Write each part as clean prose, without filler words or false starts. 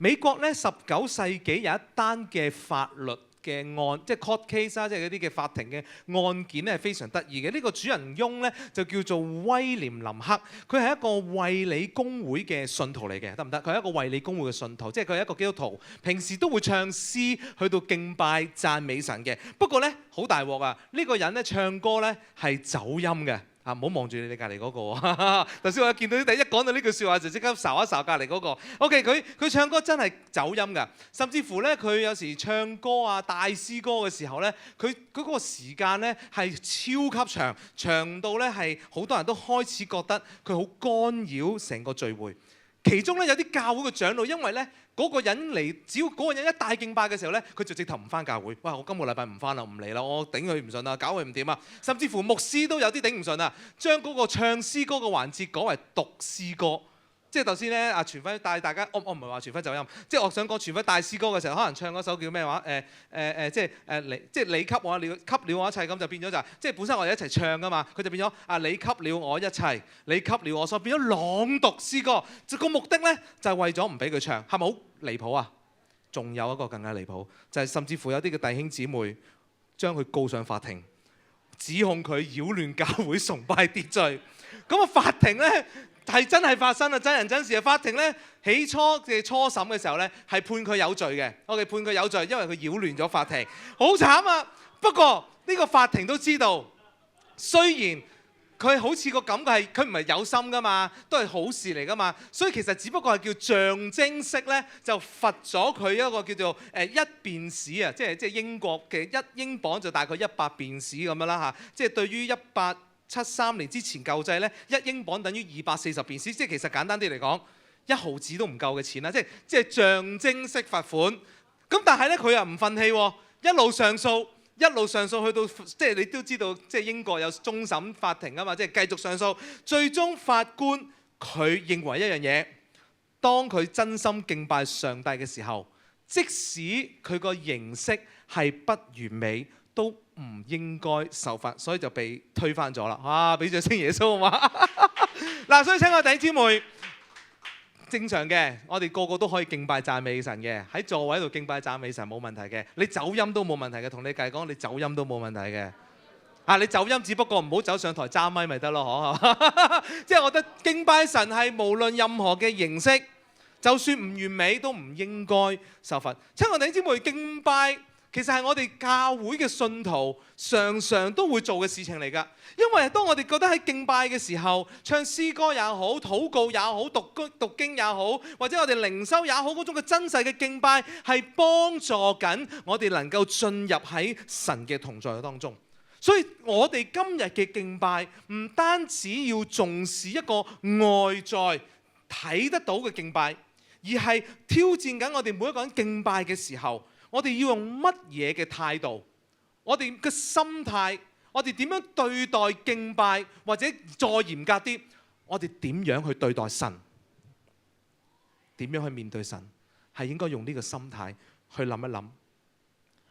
美國咧19世紀有一單嘅法律嘅案，即係 court case 啦，即係嗰啲嘅法庭嘅案件咧係非常得意嘅。呢個主人翁咧就叫做威廉林克，佢係一個衛理公會嘅信徒嚟嘅，得唔得？佢係一個衛理公會嘅信徒，即係佢係一個基督徒，平時都會唱詩去到敬拜讚美神嘅。不過咧好大鑊啊！呢個人咧唱歌咧係走音嘅。啊！唔好望住你隔離嗰個喎。頭先我一見到一講到呢句説話就即刻睄一睄隔離嗰個。OK，佢唱歌真係走音㗎，甚至乎咧佢有時唱歌啊大詩歌嘅時候咧，佢嗰個時間咧係超級長，長到咧係好多人都開始覺得佢好干擾成個聚會。其中咧有啲教會嘅長老，因為咧嗰個人嚟，只要嗰個人一大敬拜嘅時候咧，佢就直頭唔翻教會。哇！我今個禮拜唔翻啦，唔嚟啦，我頂佢唔順啦，搞佢唔掂啊！甚至乎牧師都有啲頂唔順啊，將嗰個唱詩歌嘅環節改為讀詩歌。即係頭先咧，阿全輝帶大家，我唔係話全輝走音，即係我想講全輝帶詩歌嘅時候，可能唱嗰首叫咩話？即係你給我了，給了我一切，咁就變咗就係，即係本身我哋一齊唱噶嘛，佢就變咗啊，你給了我一切，你給了我所，變咗朗讀詩歌。個目的咧就係為咗唔俾佢唱，係咪好離譜啊？仲有一個更加離譜，就係甚至乎有啲嘅弟兄姊妹將佢告上法庭，指控佢擾亂教會崇拜秩序。咁啊，法庭咧係真係發生啊，真人真事啊！法庭咧起初嘅初審嘅時候咧係判佢有罪嘅，我哋判佢有罪，因為佢擾亂咗法庭，好慘啊！不過呢個法庭都知道，雖然佢好似個感覺係佢唔係有心噶嘛，都係好事嚟噶嘛，所以其實只不過係叫象徵式咧，就罰咗佢一個叫做1便士啊，即係英國嘅1英鎊就大概100便士咁樣啦嚇，即係對於1873年之前舊制咧，1英鎊等於240便士，即係其實簡單啲嚟講，1毫子都唔夠嘅錢啦，即係象徵式罰款。咁但係咧佢又唔憤氣喎，一路上訴去到，即係你都知道，即係英國有終審法庭啊嘛，即係繼續上訴，最終法官佢認為一樣嘢，當佢真心敬拜上帝嘅時候，即使佢個形式係不完美，都唔應該受罰，所以就被推翻咗啦。哇！俾掌聲耶穌好嘛？嗱，所以請我弟兄姊妹，正常嘅，我哋個個都可以敬拜讚美神嘅，喺座位度敬拜讚美神冇問題嘅，你走音都冇問題嘅，同你計講你走音都冇問題嘅。啊，你走音只不過唔好走上台揸咪咪得咯，嗬？即係我覺得敬拜神係無論任何嘅形式，就算唔完美都唔應該受罰。親愛弟兄姊妹，敬拜其實係我哋教會嘅信徒常常都會做嘅事情嚟㗎，因為當我哋覺得喺敬拜嘅時候，唱詩歌也好，禱告也好，讀經也好，或者我哋靈修也好，嗰種嘅真實嘅敬拜係幫助緊我哋能夠進入喺神嘅同在當中。所以我哋今日嘅敬拜唔單止要重視一個外在睇得到嘅敬拜，而係挑戰緊我哋每一個人敬拜嘅時候，我哋要用乜嘢嘅態度？我哋嘅心態，我哋點樣對待敬拜？或者再嚴格啲，我哋點樣去對待神？點樣去面對神？係應該用呢個心態去諗一諗。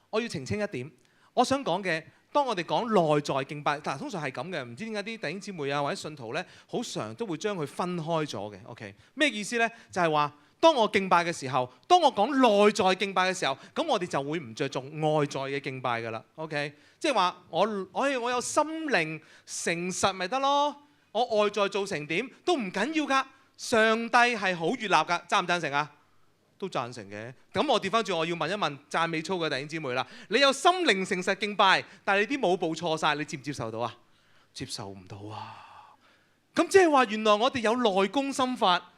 我要澄清一點，我想講嘅，當我哋講內在敬拜，但係通常係咁嘅，唔知點解啲弟兄姊妹啊或者信徒咧，好常都會將佢分開咗嘅。OK， 咩意思咧？就係話，當我敬拜嘅時候，當我講內在敬拜嘅時候，咁我哋就會唔着重外在嘅敬拜㗎啦。OK， 即係話我有心靈誠實咪得咯，我外在做成點都唔緊要㗎。上帝係好悅納㗎，贊唔贊成啊？都贊成嘅。咁我調翻轉，我要問一問讚美操嘅弟兄姊妹啦。你有心靈誠實敬拜，但係你啲舞步錯晒，你接唔接受到啊？接受唔到啊！咁即係話原來我哋有內功心法，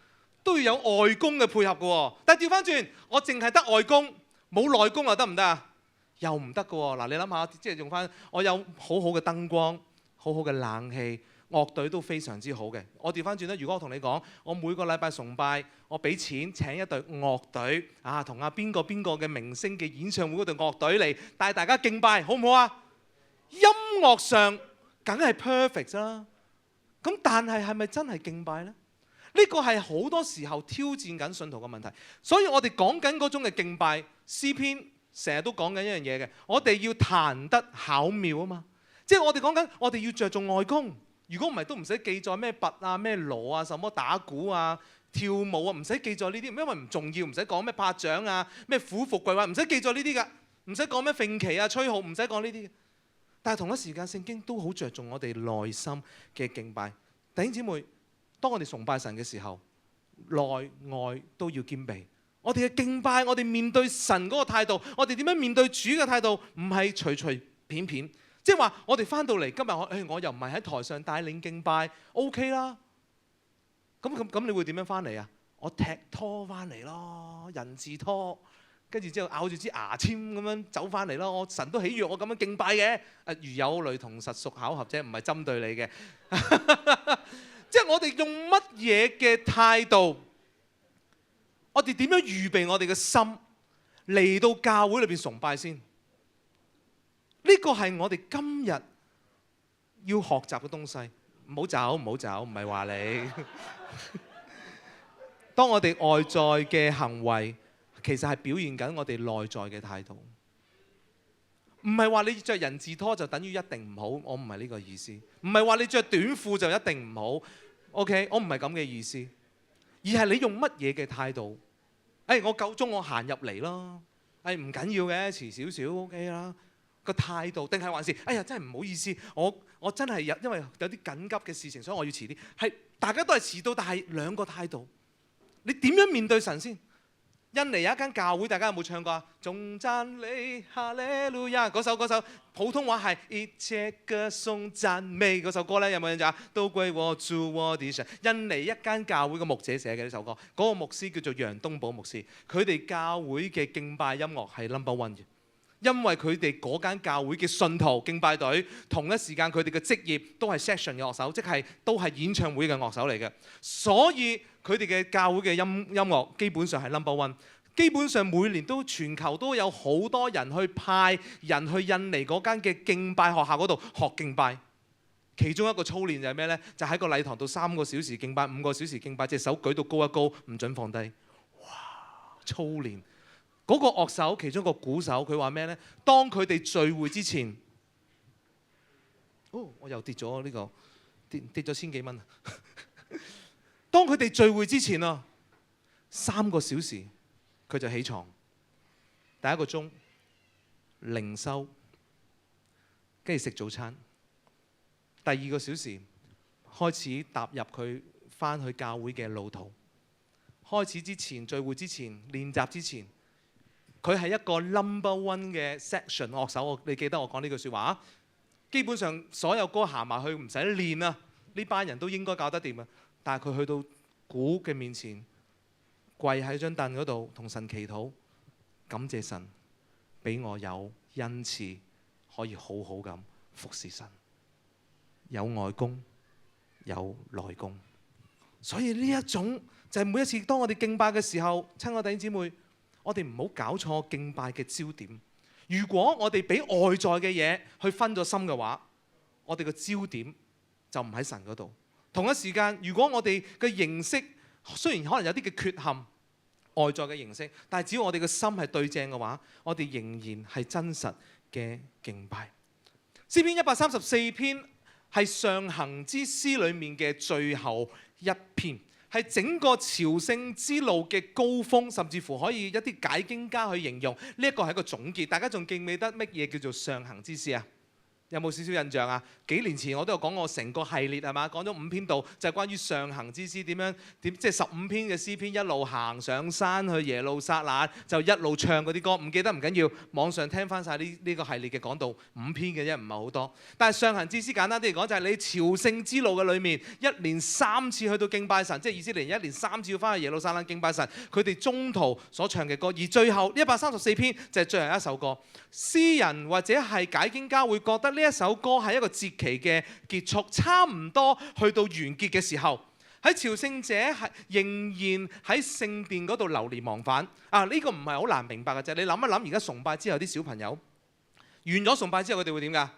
都要有外功嘅配合嘅喎。但係調翻轉，我淨係得外功，冇內功又得唔得啊？又唔得嘅喎。嗱，你諗下，即係用翻我有好好嘅燈光，好好嘅冷氣。樂隊都非常之好嘅。我調翻轉咧，如果我同你講，我每個禮拜崇拜，我俾錢請一隊樂隊啊，同阿邊個嘅明星嘅演唱會嗰隊樂隊嚟帶大家敬拜，好唔好啊？音樂上梗係 perfect 啦。咁但係係咪真係敬拜呢？呢個係好多時候挑戰緊信徒嘅問題。所以我哋講緊嗰種嘅敬拜，詩篇成日都講緊一樣嘢嘅，我哋要彈得巧妙啊嘛。即係我哋講緊，我哋要着重外功。如果唔係都唔使記載咩拔啊、咩鑼啊、什麼打鼓啊，跳舞啊，唔使記載呢啲，因為唔重要，唔使講咩拍掌啊，咩俯伏跪拜，唔使記載呢啲㗎，唔使講咩揈旗啊、吹號，唔使講呢啲嘅。但係同一時間，聖經都好着重我哋內心嘅敬拜。弟兄姊妹，當我哋崇拜神嘅時候，內外都要兼備。我哋嘅敬拜，我哋面對神嗰個態度，我哋點樣面對主嘅態度，唔係隨隨便便。即係話，我哋翻到嚟今日，我又唔係喺台上帶領敬拜 ，OK 啦。咁，你會點樣翻嚟啊？我踢拖翻嚟咯，人字拖，跟住之後咬住支牙籤咁樣走翻嚟咯。我神都喜悅我咁樣敬拜嘅。如有雷同，實屬巧合啫，唔係針對你嘅。即係我哋用乜嘢嘅態度？我哋點樣預備我哋嘅心嚟到教會裏邊崇拜先？呢個係我哋今日要學習嘅東西。唔好走，唔好走，唔係話你。當我哋外在嘅行為，其實係表現緊我哋內在嘅態度。唔係話你着人字拖就等於一定唔好，我唔係呢個意思。唔係話你着短褲就一定唔好。OK， 我唔係咁嘅意思。而係你用乜嘢嘅態度？我夠鐘我行入嚟咯。唔緊要嘅，遲少少 OK 啦。個態度定係還是真係唔好意思，我真係因為有啲緊急嘅事情，所以我要遲啲。係大家都係遲到，但係兩個態度，你點樣面對神先？印尼有一間教會，大家有冇唱過啊？頌讚你哈利路亞嗰首普通話係一切歌頌讚美嗰首歌咧，有冇印象啊？都歸我主我的神。印尼一間教會嘅牧者寫嘅呢首歌，嗰個牧師叫做楊東寶牧師，佢哋教會嘅敬拜音樂係 No.1 嘅。因為佢哋嗰間教會嘅信徒敬拜隊，同一時間佢哋嘅職業都係 section 嘅樂手，即係都係演唱會嘅樂手嚟嘅。所以佢哋嘅教會嘅音樂基本上係 No.1。基本上每年都全球都有好多人去派人去印尼嗰間嘅敬拜學校嗰度學敬拜。其中一個操練就係咩呢？就喺個禮堂度3個小時敬拜，5個小時敬拜，隻手舉到高一高，唔準放低。哇！操練。嗰個樂手，其中一個鼓手，佢話咩呢？當佢哋聚會之前，我又跌咗呢個，跌咗1000幾蚊。當佢哋聚會之前啊，3個小時佢就起床，第一個鐘靈修，跟住食早餐，第2個小時開始踏入佢返去教會嘅路途。開始之前，聚會之前，練習之前。佢係一個 No.1 嘅 section 樂手，你記得我講呢句説話啊？基本上所有歌行埋去唔使練啊，呢班人都應該搞得掂啊。但係佢去到鼓嘅面前，跪喺張凳嗰度同神祈禱，感謝神俾我有恩賜，可以好好咁服侍神，有外功有內功。所以呢一種就係每一次當我哋敬拜嘅時候，親愛弟兄姊妹。我哋唔好搞錯敬拜嘅焦點。如果我哋俾外在嘅嘢去分咗心嘅話，我哋嘅焦點就唔喺神嗰度。同一時間，如果我哋嘅形式雖然可能有啲嘅缺陷，外在嘅形式，但係只要我哋嘅心係對正嘅話，我哋仍然係真實嘅敬拜。詩篇134篇係上行之詩裡面嘅最後一篇。係整個朝聖之路嘅高峰，甚至乎可以一啲解經家去形容呢一個係一個總結。大家仲記唔記得乜嘢叫做上行之詩啊？有冇少少印象啊？幾年前我都有講過成個系列係嘛，講咗5篇道就係關於上行之詩點樣即係15篇嘅詩篇一路行上山去耶路撒冷，就一路唱嗰啲歌。唔記得唔緊要，網上聽翻晒呢個系列嘅講道5篇嘅啫，唔係好多。但係上行之詩簡單啲嚟講就係你朝聖之路嘅裏面1年3次去到敬拜神，即係以色列1年3次要翻去耶路撒冷敬拜神。佢哋中途所唱嘅歌，而最後134篇就係最後一首歌。詩人或者係解經家會覺得呢一首歌係一個節期嘅結束，差唔多去到完結嘅時候，喺朝聖者係仍然喺聖殿嗰度流連忘返。呢個唔係好難明白嘅啫。你諗一諗，而家崇拜之後啲小朋友完咗崇拜之後，佢哋會點㗎？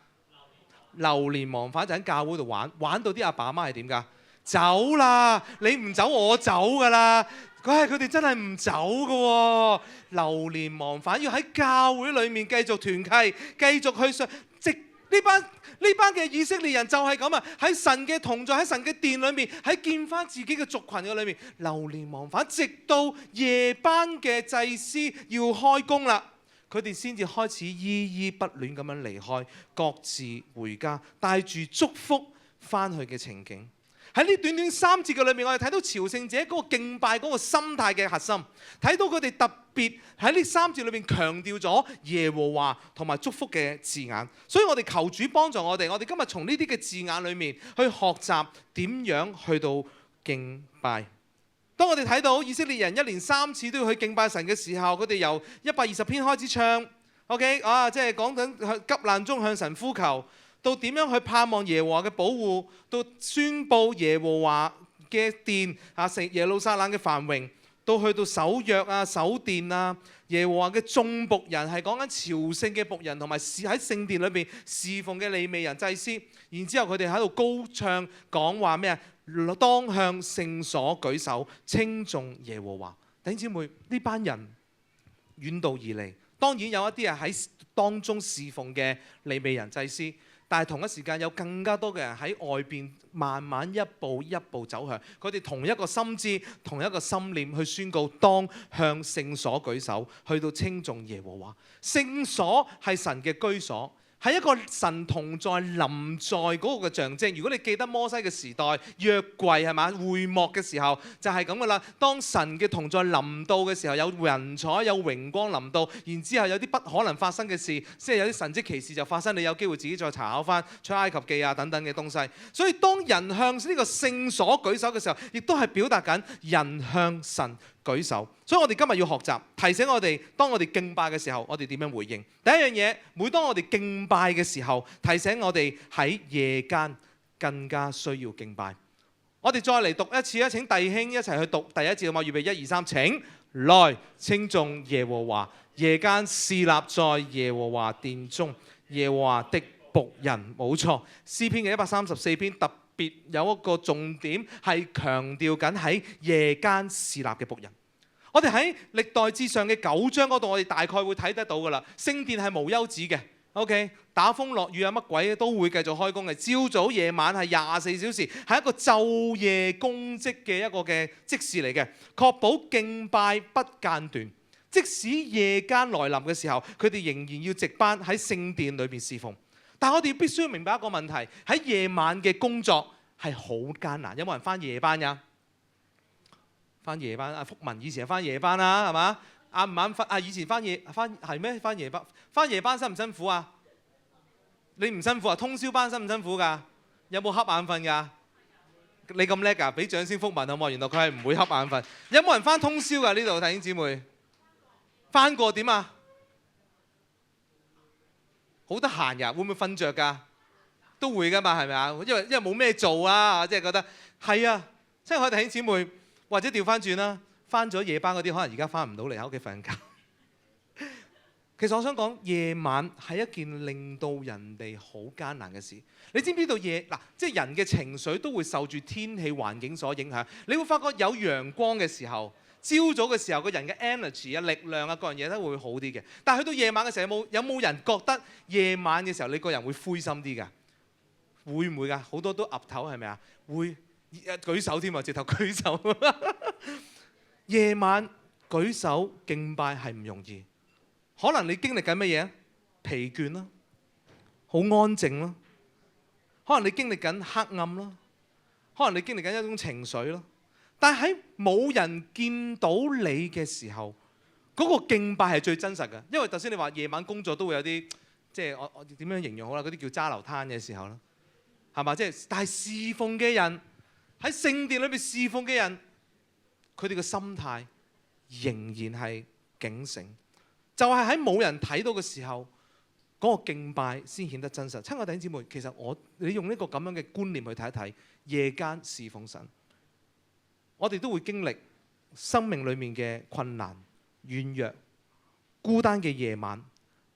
流連忘返，就喺教會度玩到啲阿爸阿媽係點㗎？走啦！你唔走我走㗎啦！佢哋真係唔走㗎喎，流連忘返，要喺教會裏面繼續團契，繼續去上。呢呢班嘅以色列人就係咁啊！喺神嘅同在，喺神嘅殿裏面，喺見翻自己嘅族群嘅裏面，流連忘返，直到夜班嘅祭司要開工啦，佢哋先至開始依依不亂咁樣離開，各自回家，帶住祝福翻去嘅情景。喺呢短短3節嘅裏面，我哋睇到朝聖者嗰個敬拜嗰個心態嘅核心，睇到佢哋特別喺呢3節裏面強調咗耶和華同埋祝福嘅字眼。所以我哋求主幫助我哋今日從呢啲嘅字眼裏面去學習點樣去到敬拜。當我哋睇到以色列人1連3次都要去敬拜神嘅時候，佢哋由120篇開始唱 ，OK 啊，即係講緊急難中向神呼求。到點樣去盼望耶和華嘅保護，到宣佈耶和華嘅殿啊，成耶路撒冷嘅繁榮，到去到守約啊、守殿啊，耶和華嘅眾僕人係講緊朝聖嘅僕人，同埋喺聖殿裏邊侍奉嘅利未人祭司。然之後佢哋喺度高唱講話咩啊？當向聖所舉手，稱頌耶和華。弟兄姊妹，呢班人遠道而嚟，當然有一啲係喺當中侍奉嘅利未人祭司。但係同一時間有更加多嘅人喺外邊慢慢一步一步走向，佢哋同一個心志、同一個心念去宣告，當向聖所舉手，去到稱頌耶和華。聖所係神嘅居所，係一個神同在臨在嗰個嘅象徵。如果你記得摩西嘅時代，約櫃係嘛，會幕嘅時候就係咁噶啦。當神嘅同在臨到嘅時候，有雲彩、有榮光臨到，然之後有啲不可能發生嘅事，即係有啲神蹟奇事就發生。你有機會自己再查考翻出埃及記啊等等嘅東西。所以當人向呢個聖所舉手嘅時候，亦都係表達緊人向神舉手。所以我哋今日要學習，提醒我哋，當我哋敬拜嘅時候，我哋點樣回應？第一樣嘢，每當我哋敬拜嘅時候，提醒我哋喺夜間更加需要敬拜。我哋再嚟讀一次啊！請弟兄一齊去讀第1節啊嘛，預備1、2、3，請來稱頌耶和華。夜間侍立在耶和華殿中，耶和華的僕人。冇錯，詩篇嘅134篇特別有一個重點係強調緊喺夜間侍立嘅僕人。我哋喺歷代志上嘅9章嗰度，我哋大概會睇得到㗎啦。聖殿係無休止嘅 ，OK， 打風落雨啊乜鬼都會繼續開工嘅。朝早夜晚係24小時，係一個晝夜公職嘅一個嘅職事嚟嘅，確保敬拜不間斷。即使夜間來臨嘅時候，佢哋仍然要值班喺聖殿裏邊侍奉。但係我哋必須要明白一個問題，喺夜晚嘅工作係好艱難。有冇人返夜班呀？返夜班，阿福文以前係返夜班啦，係嘛？啱唔啱瞓？啊，以前返係咩？返夜班，返夜班辛唔辛苦啊？你唔辛苦啊？通宵班辛唔辛苦㗎？有冇瞌眼瞓㗎？你咁叻㗎？俾掌聲福文好冇？原來佢係唔會瞌眼瞓。有冇人返通宵㗎？呢度弟兄姊妹，返過點啊？好得閒㗎，會唔會瞓着㗎？都會㗎嘛，係咪啊？因為冇咩做啊，即係覺得係啊，即係我哋弟兄姊妹。或者調翻轉啦，翻咗夜班嗰啲，可能而家翻唔到嚟喺屋企瞓覺。其實我想講，夜晚係一件令到人哋好艱難嘅事。你知唔知道即係人嘅情緒都會受住天氣環境所影響。你會發覺有陽光嘅時候，朝早嘅時候，個人嘅 energy 啊、力量啊各樣嘢都會好啲嘅。但係去到夜晚嘅時候，有冇人覺得夜晚嘅時候你個人會灰心啲㗎？會唔會㗎？好多都岌頭係咪啊？會。舉手添啊！直頭舉手。夜晚舉手敬拜係唔容易，可能你經歷緊乜嘢？疲倦啦，好安靜啦，可能你經歷緊黑暗啦，可能你經歷緊一種情緒啦。但係喺冇人見到你嘅時候，嗰個敬拜係最真實嘅。因為頭先你話夜晚工作都會有啲，即係我點樣形容好啦？嗰啲叫揸流攤嘅時候啦，係嘛？即係但係侍奉嘅人。喺聖殿裏面侍奉嘅人，佢哋嘅心態仍然係警醒，就係喺冇人睇到嘅時候，嗰個敬拜先顯得真實。親愛弟兄姊妹，其實你用呢個咁樣嘅觀念去睇一睇，夜間侍奉神，我哋都會經歷生命裏面嘅困難、軟弱、孤單嘅夜晚、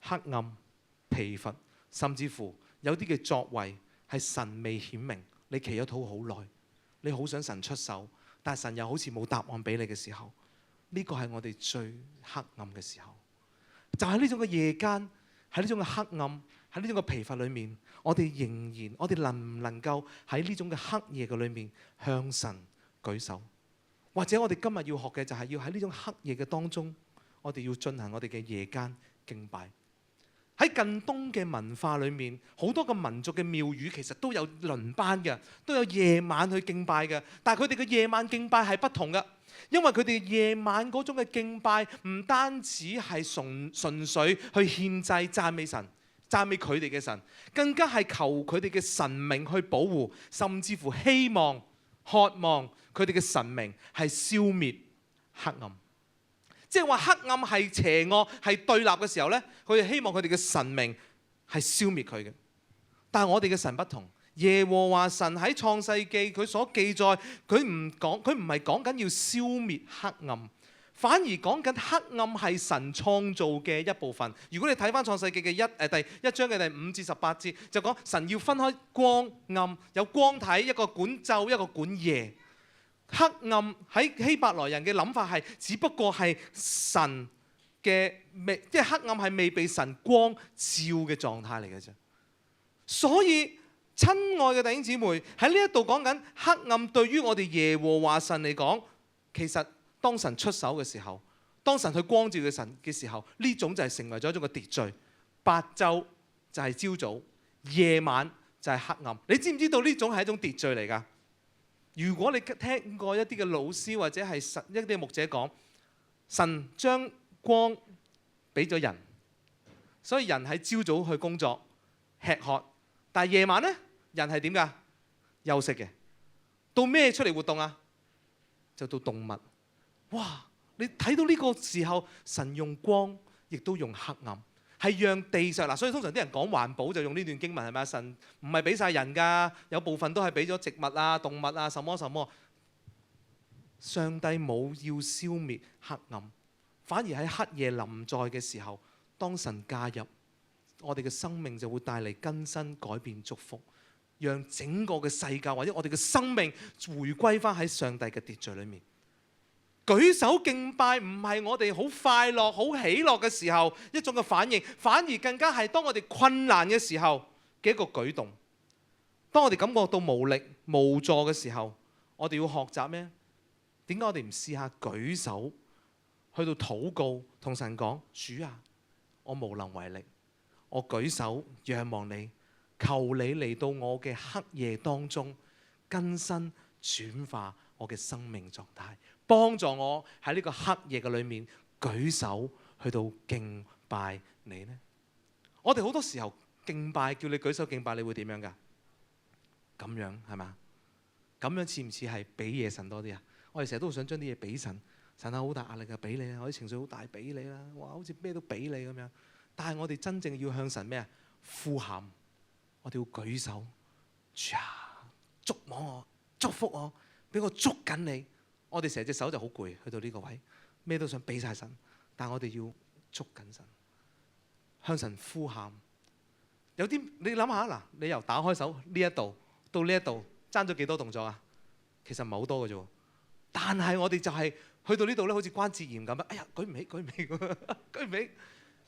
黑暗、疲乏，甚至乎有啲嘅作為係神未顯明，你祈咗禱好耐。你好想神出手，但係神又好似冇答案俾你嘅時候，呢個係我哋最黑暗嘅時候。就喺呢種嘅夜間，喺呢種嘅黑暗，喺呢種嘅疲乏裏面，我哋能唔能夠喺呢種嘅黑夜嘅裏面向神舉手？或者我哋今日要學嘅就係要喺呢種黑夜嘅當中，我哋要進行我哋嘅夜間敬拜。喺近東嘅文化裏面，好多個民族嘅廟宇其實都有輪班嘅，都有夜晚去敬拜嘅。但係佢哋嘅夜晚敬拜係不同嘅，因為佢哋夜晚嗰種嘅敬拜唔單止係純粹去獻祭讚美神、讚美佢哋嘅神，更加係求佢哋嘅神明去保護，甚至乎希望、渴望佢哋嘅神明係消滅黑暗。即係話黑暗係邪惡係對立嘅時候呢，佢哋希望佢哋嘅神明係消滅佢嘅。但係我哋嘅神不同，耶和華神喺創世記佢所記載，佢唔係講緊要消滅黑暗，反而講緊黑暗係神創造嘅一部分。如果你睇翻創世記嘅第一章嘅第5至18節，就講神要分開光暗，有光體，一個管晝，一個管夜。黑暗喺希伯來人嘅諗法係，只不過係神嘅即係黑暗係未被神光照嘅狀態嚟嘅啫。所以親愛嘅弟兄姊妹，喺呢一度講緊黑暗對於我哋耶和華神嚟講，其實當神出手嘅時候，當神去光照嘅神嘅時候，呢種就係成為咗一種嘅秩序。白晝就係朝早，夜晚就係黑暗。你知唔知道呢種係一種秩序嚟㗎？如果你聽過一啲嘅老師或者係一啲牧者講，神將光俾咗人，所以人喺朝早去工作吃喝，但係夜晚呢，人係點㗎？休息嘅。到咩出嚟活動啊？就到動物。哇！你睇到呢個時候，神用光，亦都用黑暗。係讓地上嗱，所以通常啲人講環保就用呢段經文係咪啊？神唔係俾晒人㗎，有部分都係俾咗植物啊、動物啊，什麼什麼。上帝冇要消滅黑暗，反而喺黑夜臨在嘅時候，當神加入，我哋嘅生命就會帶嚟更新、改變、祝福，讓整個嘅世界或者我哋嘅生命回歸翻喺上帝嘅秩序裏面。舉手敬拜唔係我哋好快樂、好喜樂嘅時候一種嘅反應，反而更加係當我哋困難嘅時候嘅一個舉動。當我哋感覺到無力、無助嘅時候，我哋要學習咩？點解我哋唔試下舉手去到禱告，同神講：主啊，我無能為力，我舉手仰望你，求你嚟到我嘅黑夜當中，更新轉化我嘅生命狀態。幫助我喺呢個黑夜嘅裏面舉手去到敬拜你呢？我哋好多時候敬拜，叫你舉手敬拜，你會點樣㗎？咁樣係嘛？咁樣似唔似係俾嘢神多啲啊？我哋成日都好想將啲嘢俾神，神啊好大壓力啊，俾你啊，我啲情緒好大，俾你啦，哇，好似咩都俾你咁樣。但係我哋真正要向神咩啊？呼喊，我哋要舉手，主啊，觸摸我，祝福我，俾我捉緊你。我哋成隻手就好攰，去到呢個位，咩都想俾晒神，但係我哋要捉緊神，向神呼喊。有啲你諗下嗱，你由打開手呢一度到呢一度，爭咗幾多動作啊？其實唔係好多嘅啫。但係我哋就係去到呢度咧，好似關節炎咁啊！哎呀，舉唔起，舉唔起，舉唔起。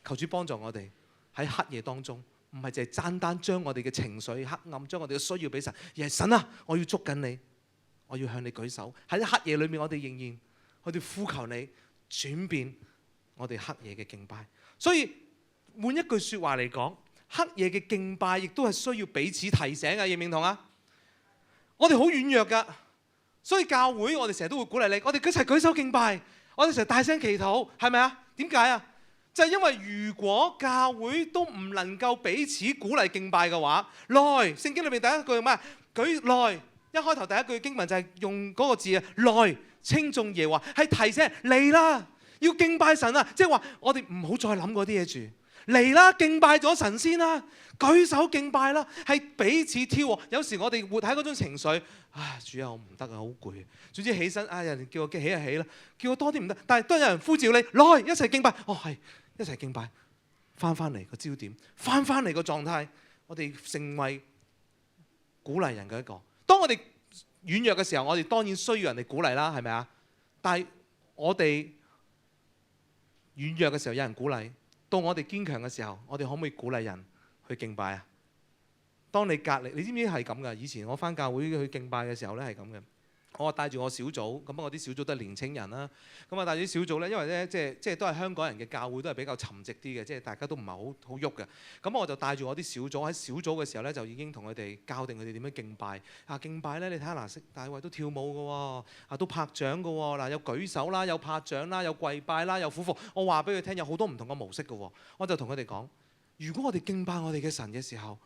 求主幫助我哋喺黑夜當中，唔係淨係單將我哋嘅情緒黑暗，將我哋嘅需要俾神，而係神啊，我要捉緊你。我要向你舉手，喺黑夜裏面，我哋仍然我哋呼求你轉變我哋黑夜嘅敬拜。所以換一句説話嚟講，黑夜嘅敬拜亦都係需要彼此提醒嘅，認唔認同啊？我哋好軟弱㗎，所以教會我哋成日都會鼓勵你，我哋一齊舉手敬拜，我哋成日大聲祈禱，係咪啊？點解啊？就係因為如果教會都唔能夠彼此鼓勵敬拜嘅話，來聖經裏面第一句咩？舉來。一開頭第一句經文就係用嗰個字啊，來稱頌耶和華，係提醒嚟啦，要敬拜神啊！即係話我哋唔好再諗嗰啲嘢住，嚟啦，敬拜咗神先啦，舉手敬拜啦，係彼此挑。有時我哋活喺嗰種情緒，唉，主啊，我唔得啊，好攰。總之起身，唉，人哋叫我起就起啦，叫我多啲唔得，但係都有人呼召你，來一齊敬拜。哦，係一齊敬拜，翻嚟個焦點，翻嚟個狀態，我哋成為鼓勵人嘅一個。當我哋軟弱嘅時候，我哋當然需要人哋鼓勵啦，係咪啊？但係我哋軟弱嘅時候有人鼓勵，到我哋堅強嘅時候，我哋可唔可以鼓勵人去敬拜啊？當你隔離，你知唔知係咁噶？以前我返教會去敬拜嘅時候咧係咁嘅。我帶住我小組，咁我啲小組都係年青人啦。咁啊帶住啲小組咧，因為咧即係都係香港人嘅教會，都係比較沉寂啲嘅，即係大家都唔係好喐嘅。咁我就帶住我啲小組，喺小組嘅時候咧，就已經同佢哋教定佢哋點樣敬拜。敬拜咧，你睇下嗱，大衛都跳舞嘅喎，都拍掌嘅喎，嗱有舉手啦，有拍掌啦，有跪拜啦，有俯伏。我話俾佢聽，有好多唔同嘅模式嘅喎。我就同佢哋講，如果我哋敬拜我哋嘅神嘅時候，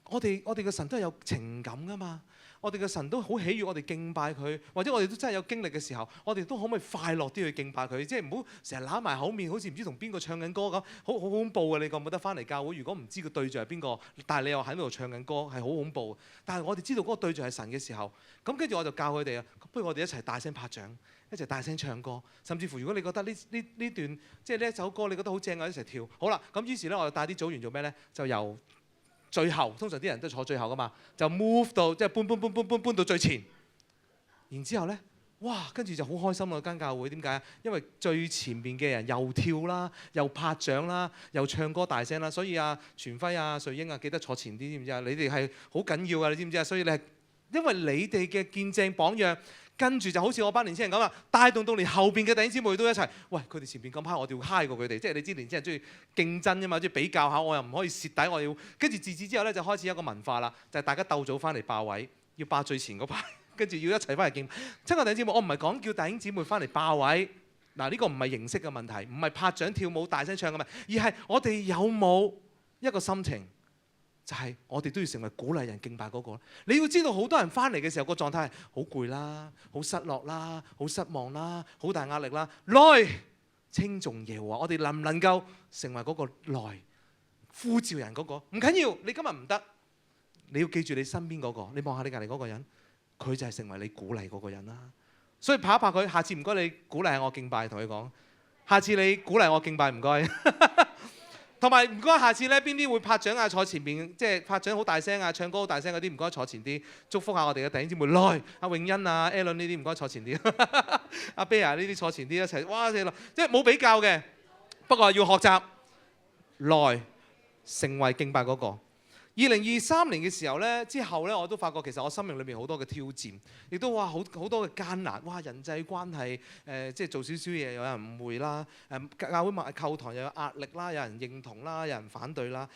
我哋嘅神都係有情感㗎嘛。我哋嘅神都好喜悅我哋敬拜佢，或者我哋都真係有經歷嘅時候，我哋都可唔可以快樂啲去敬拜佢？即係唔好成日揦埋口面，好似唔知同邊個唱緊歌咁，好恐怖嘅。你覺唔覺得翻嚟教會，如果唔知個對象係邊個，但係你又喺度唱緊歌，係好恐怖。但係我哋知道嗰個對象係神嘅時候，咁跟住我就教佢哋啊，不如我哋一齊大聲拍掌，一齊大聲唱歌，甚至乎如果你覺得呢段即係呢一首歌你覺得好正嘅，一齊跳。好啦，咁於是咧我就帶啲組員做咩咧？就由最後，通常啲人都坐最後噶嘛，就 move 到即係搬到最前。然之後咧，哇！跟住就好開心咯，間教會點解啊？因為最前面嘅人又跳啦，又拍掌啦，又唱歌大聲啦，所以全輝瑞英記得坐前啲，知唔知啊？你哋係好緊要啊，你知唔知啊？所以你係因為你哋嘅見證榜樣。跟住就好似我班年輕人咁啦，帶動到連後邊嘅弟兄姊妹都一齊。喂，佢哋前邊咁嗨，我哋要嗨過佢哋。即係你知年輕人中意競爭啫嘛，中意比較下。我又唔可以蝕底，我要跟住自此之後咧，就開始一個文化啦，就係大家鬥早翻嚟霸位，要霸最前嗰排，跟住要一齊翻嚟敬。親愛弟兄姊妹，我唔係講叫弟兄姊妹翻嚟霸位。嗱，呢個唔係形式嘅問題，唔係拍掌跳舞大聲唱嘅問題，而係我哋有冇一個心情。就係我哋都要成為鼓勵人敬拜嗰個。你要知道，好多人翻嚟嘅時候個狀態係好攰啦、好失落啦、好失望啦、好大壓力啦。來稱頌耶和華，我哋能唔能夠成為嗰個來呼召人嗰個？唔緊要，你今日唔得，你要記住你身邊嗰個。你望下你隔離嗰個人，佢就係成為你鼓勵嗰個人啦。所以拍一拍佢，下次唔該你鼓勵下我敬拜，同佢講。下次你鼓勵我敬拜，唔該。同埋唔該，下次咧邊啲會拍掌坐前邊，即係拍掌好大聲唱歌好大聲嗰啲，唔該坐前啲，祝福下我哋嘅弟兄姊妹。來，阿永欣Alan 呢啲唔該坐前啲，阿 Bear 呢啲坐前啲一齊，哇！即係冇比較嘅，不過要學習來成為敬拜嗰個。2023年嘅時候咧，之後咧我都發覺其實我生命裏面好多嘅挑戰，亦都好多嘅艱難。哇！人際關係即係做少少嘢有人誤會啦，教會購堂又有壓力啦，有人認同啦，有人反對啦，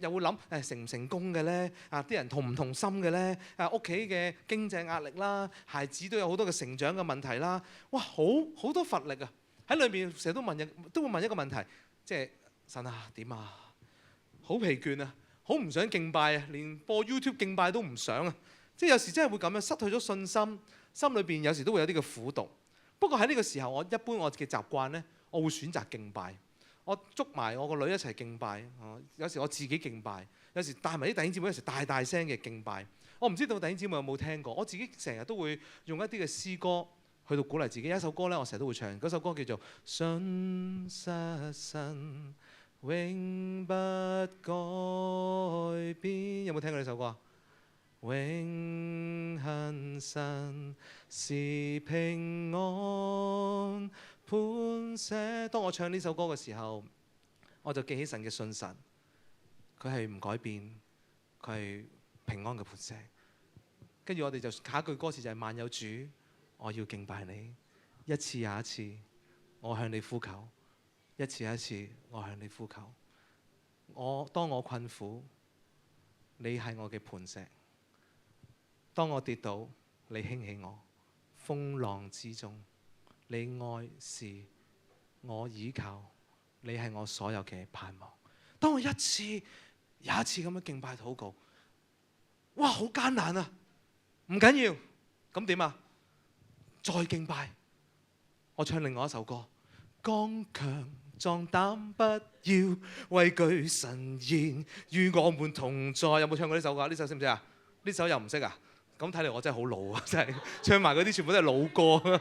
又會諗成唔成功嘅咧，啲人同唔同心嘅咧，屋企嘅經濟壓力啦，孩子都有好多嘅成長嘅問題啦。哇！好多乏力啊！喺裏面成日都會問一個問題，即係神啊點啊？好疲倦啊！好唔想敬拜啊！連播 YouTube 敬拜都唔想啊！即係有時真係會咁樣失去咗信心，心裏邊有時都會有啲嘅苦毒。不過喺呢個時候，我嘅習慣呢，我會選擇敬拜。我捉埋我個女一齊敬拜。有時我自己敬拜，有時帶埋啲弟兄姊妹，有時大聲嘅敬拜。我唔知道弟兄姊妹有冇聽過。我自己成日都會用一啲嘅詩歌去到鼓勵自己。有一首歌呢，我成日都會唱。嗰首歌叫做《信實神》。永不改變，有冇聽過呢首歌啊？永恆神是平安磐石。當我唱呢首歌嘅時候，我就記起神嘅信實，佢係唔改變，佢係平安嘅磐石。跟住我哋就下一句歌詞就係萬有主，我要敬拜你，一次又一次，我向你呼求。一次一次，我向你呼求。當我困苦，你係我嘅磐石；當我跌倒，你興起我。風浪之中，你愛是我倚靠，你係我所有嘅盼望。當我一次又一次咁樣敬拜禱告，哇，好艱難啊！唔緊要，咁點啊？再敬拜，我唱另外一首歌，剛強。壯膽不要畏懼，神言與我們同在。有冇唱過呢首歌？呢首識唔識啊？呢首又唔識啊？咁睇嚟我真係好老啊！真係唱埋嗰啲全部都係老歌，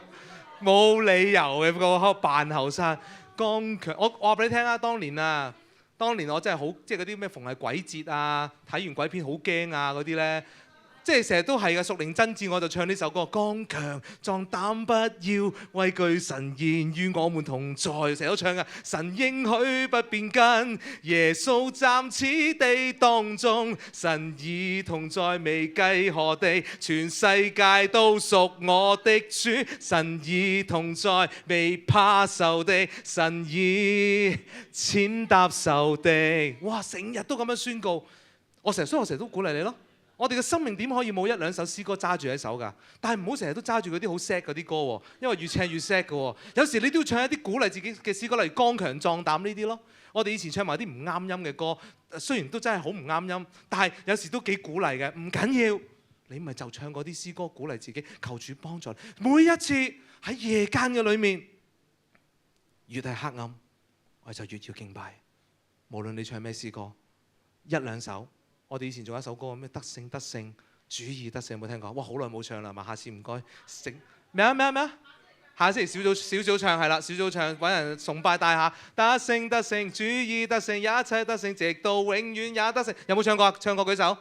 冇理由嘅。不過喺度扮後生。剛強，我話俾你聽啊！當年我真係好，即係嗰啲咩逢係鬼節啊，睇完鬼片好驚啊嗰啲咧，即係成日都係嘅屬靈爭戰，我就唱呢首歌。剛強壯膽不要畏懼，神言與我們同在，成日都唱嘅。神應許不變更，耶穌站此地當中，神已同在未計何地，全世界都屬我的主，神已同在未怕仇敵，神已踐踏仇敵。哇！成日都咁樣宣告，所以我成日都鼓勵你咯。我哋嘅生命點可以冇一兩首詩歌揸住喺手㗎？但係唔好成日都揸住嗰啲好 sad 嗰啲歌喎，因為越唱越 sad 㗎喎。有時你都要唱一啲鼓勵自己嘅詩歌，例如剛強壯膽呢啲咯。我哋以前唱埋啲唔啱音嘅歌，雖然都真係好唔啱音，但係有時都幾鼓勵嘅。唔緊要，你咪就唱嗰啲詩歌鼓勵自己，求主幫助你。每一次喺夜間嘅裏面，越係黑暗，我就越要敬拜。無論你唱咩詩歌，一兩首。我哋以前仲有一首歌咩得勝得勝，主意得勝，有冇聽過？哇，好耐冇唱啦，嘛，下次唔該。咩啊？下星期小組唱係啦，小組唱揾人崇拜大下，得勝得勝，主意得勝，一切得勝，直到永遠也得勝。有冇唱過？唱過舉手。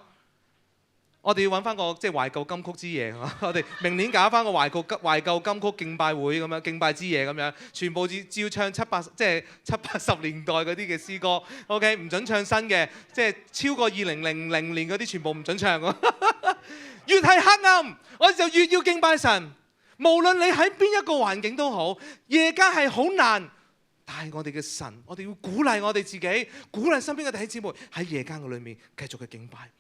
我哋要揾翻個即係懷舊金曲之夜，我哋明年搞翻個懷舊金曲敬拜會咁樣，敬拜之夜咁樣，全部照唱七八十年代嗰啲嘅詩歌。OK， 唔準唱新嘅，即係超過2000年嗰啲全部唔準唱。越係黑暗，我哋就越要敬拜神。無論你喺邊一個環境都好，夜間係好難，但係我哋嘅神，我哋要鼓勵我哋自己，鼓勵身邊嘅弟兄姊妹喺夜間嘅裏面繼續嘅敬拜。